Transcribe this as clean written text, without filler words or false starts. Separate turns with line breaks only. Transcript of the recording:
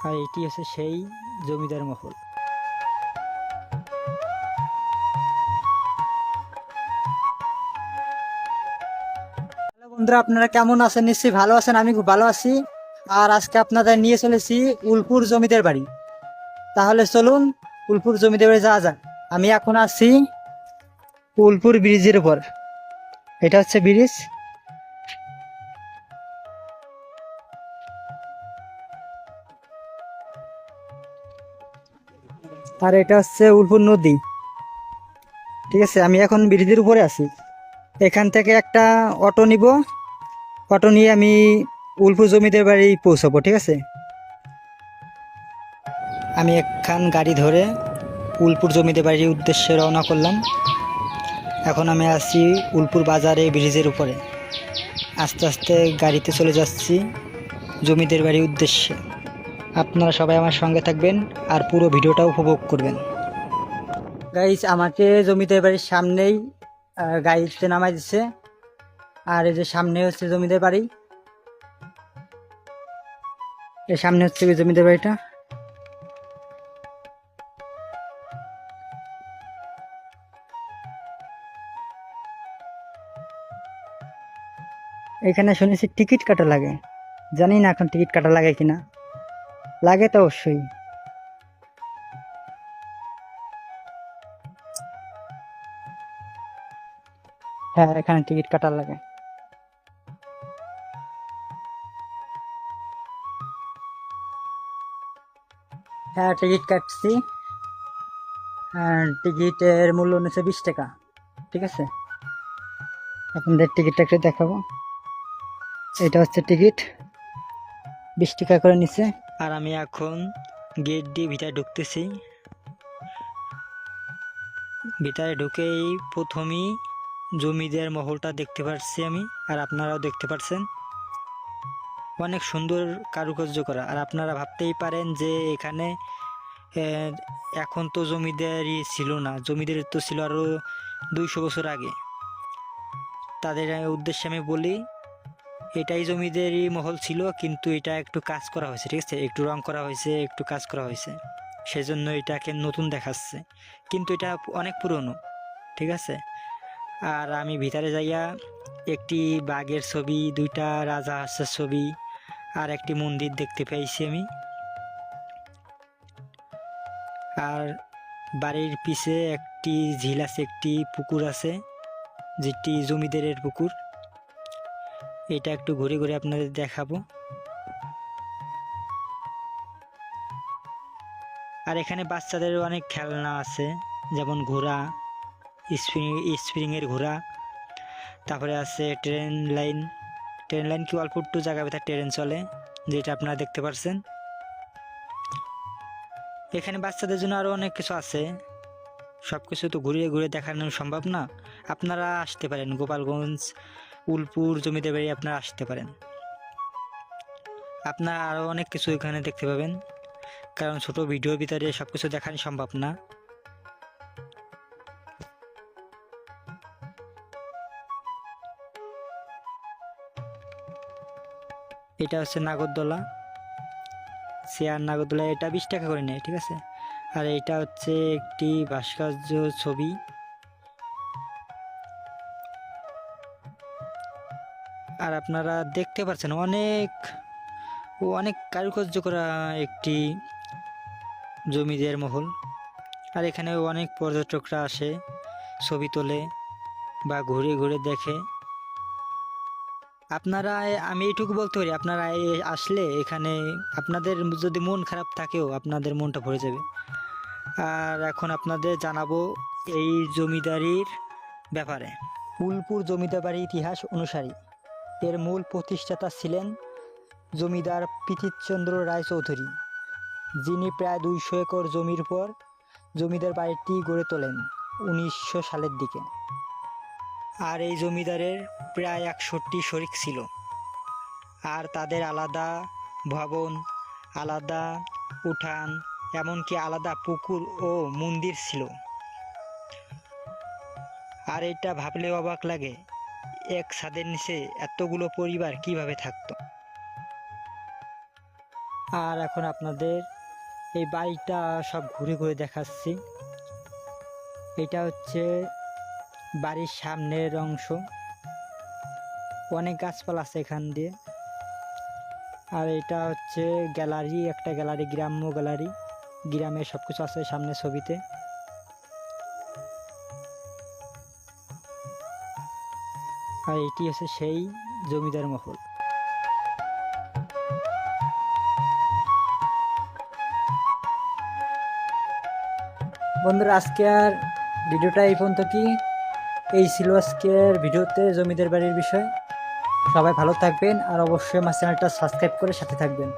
আর এটি হচ্ছে সেই জমিদার মহল। হ্যালো বন্ধুরা, আপনারা কেমন আছেন? নিশ্চয়ই ভালো আছেন, আমি খুব ভালো আছি। আর আজকে আপনাদের নিয়ে চলেছি উলপুর জমিদার বাড়ি। তাহলে চলুন উলপুর জমিদার বাড়ি যাওয়া যাক। আমি এখন আছি উলপুর ব্রিজের উপর। এটা হচ্ছে ব্রিজ। আর এটা হচ্ছে উলপুর নদী। ঠিক আছে, আমি এখন ব্রিজের উপরে আছি। এখান থেকে একটা অটো নিব। অটো নিয়ে আমি উলপুর জমিদার বাড়ি পৌঁছাবো। ঠিক আছে, আমি একখান গাড়ি ধরে উলপুর জমিদার বাড়ির উদ্দেশ্যে রওনা করলাম। এখন আমি আছি উলপুর বাজারে ব্রিজের উপরে। আস্তে আস্তে গাড়িতে চলে যাচ্ছি জমিদার বাড়ির উদ্দেশ্যে। আপনারা সবাই আমার সঙ্গে থাকবেন আর পুরো ভিডিওটা উপভোগ করবেন। গাইস, আমাকে জমিদার বাড়ির সামনেই গাড়িতে নামাই দিচ্ছে। আর এই যে সামনে হচ্ছে জমিদার বাড়ি। এর সামনে হচ্ছে জমিদার বাড়িটা। এখানে শুনেছি টিকিট কাটা লাগে। জানি না এখন টিকিট কাটা লাগে কিনা। লাগে তো অবশ্যই। হ্যাঁ, এখানে টিকিট কাটা লাগে। হ্যাঁ, টিকিট কাটছি। টিকিটের মূল্য নিচ্ছে 20 টাকা। ঠিক আছে, আপনাদের টিকিটটা একটু দেখাবো। এটা হচ্ছে টিকিট, 20 টাকা করে নিচ্ছে। আর আমি এখন গেট দিয়ে ভিতরে ঢুকতেছি। ভিতরে ঢুকেই প্রথমেই জমিদার মহলটা দেখতে পাচ্ছি আমি, আর আপনারাও দেখতে পাচ্ছেন। অনেক সুন্দর কারুকার্য করা। আর আপনারা ভাবতেই পারেন যে এখানে আহ, এখন তো জমিদারি ছিল না, জমিদারি তো ছিল আরও 200 বছর আগে। তাদের উদ্দেশ্যে আমি বলি, এটাই জমিদারি মহল ছিল, কিন্তু এটা একটু কাজ করা হয়েছে। ঠিক আছে, একটু রং করা হয়েছে, একটু কাজ করা হয়েছে, সেজন্য এটাকে নতুন দেখাচ্ছে, কিন্তু এটা অনেক পুরনো। ঠিক আছে, আর আমি ভিতরে যাইয়া একটি বাঘের ছবি, 2টা রাজা হাঁসের ছবি আর একটি মন্দির দেখতে পেয়েছি আমি। আর বাড়ির পিছে একটি ঝিল আছে, একটি পুকুর আছে, যেটি জমিদারের পুকুর। এটা একটু ঘুরে ঘুরে আপনাদের দেখাবো। আর এখানে বাচ্চাদের অনেক খেলনা আছে, যেমন ঘোড়া, স্প্রিংয়ের ঘোড়া। তারপরে আছে ট্রেন লাইন। ট্রেন লাইন কি অল্প একটু জায়গা ভেতর ট্রেন চলে, যেটা আপনারা দেখতে পাচ্ছেন। এখানে বাচ্চাদের জন্য আরও অনেক কিছু আছে। সব কিছু তো ঘুরিয়ে ঘুরিয়ে দেখানো সম্ভব না। আপনারা আসতে পারেন গোপালগঞ্জ উলপুর জমিদার বাড়ি, আপনারা আসতে পারেন। আপনারা আরও অনেক কিছু এখানে দেখতে পাবেন, কারণ ছোট ভিডিওর ভিতরে সব কিছু দেখানো সম্ভব না। এটা হচ্ছে নাগরদোলা, চেয়ার নাগরদোলা। এটা 20 টাকা করে নেয়। ঠিক আছে, আর এটা হচ্ছে একটি ভাস্কর্য ছবি। আর আপনারা দেখতে পাচ্ছেন অনেক অনেক কারুকার্য করা একটি জমিদার মহল। আর এখানে অনেক পর্যটকরা আসে, ছবি তোলে বা ঘুরে ঘুরে দেখে। আপনারা, আমি এইটুকু বলতে পারি, আপনারা আসলে এখানে আপনাদের যদি মন খারাপ থাকেও আপনাদের মনটা ভরে যাবে। আর এখন আপনাদের জানাবো এই জমিদারির ব্যাপারে। উলপুর জমিদার বাড়ির ইতিহাস অনুসারী এর মূল প্রতিষ্ঠাতা ছিলেন জমিদার পৃথিবীচন্দ্র রায়চৌধুরী, যিনি প্রায় 200 একর জমির উপর জমিদার বাড়িটি গড়ে তোলেন 1900 সালের দিকে। আর এই জমিদারের প্রায় 61টি শরিক ছিল, আর তাদের আলাদা ভবন, আলাদা উঠান, এমনকি আলাদা পুকুর ও মন্দির ছিল। আর এটা ভাবলে অবাক লাগে, এক ছাদের নিচে এতগুলো পরিবার কিভাবে থাকতো। আর এখন আপনাদের এই বাড়িটা সব ঘুরে ঘুরে দেখাচ্ছি। এটা হচ্ছে বাড়ির সামনের অংশ, অনেক গাছপালা আছে এখান দিয়ে। আর এটা হচ্ছে গ্যালারি, একটা গ্যালারি, গ্রাম্য গ্যালারি, গ্রামের সবকিছু আছে সামনে ছবিতে। আর এটি হচ্ছে সেই জমিদার মহল। বন্ধুরা, আজকে আর ভিডিওটা এই পর্যন্ত। এই ছিল আজকের ভিডিওতে জমিদার বাড়ির বিষয়। সবাই ভালো থাকবেন আর অবশ্যই আমার চ্যানেলটা সাবস্ক্রাইব করে সাথে থাকবেন।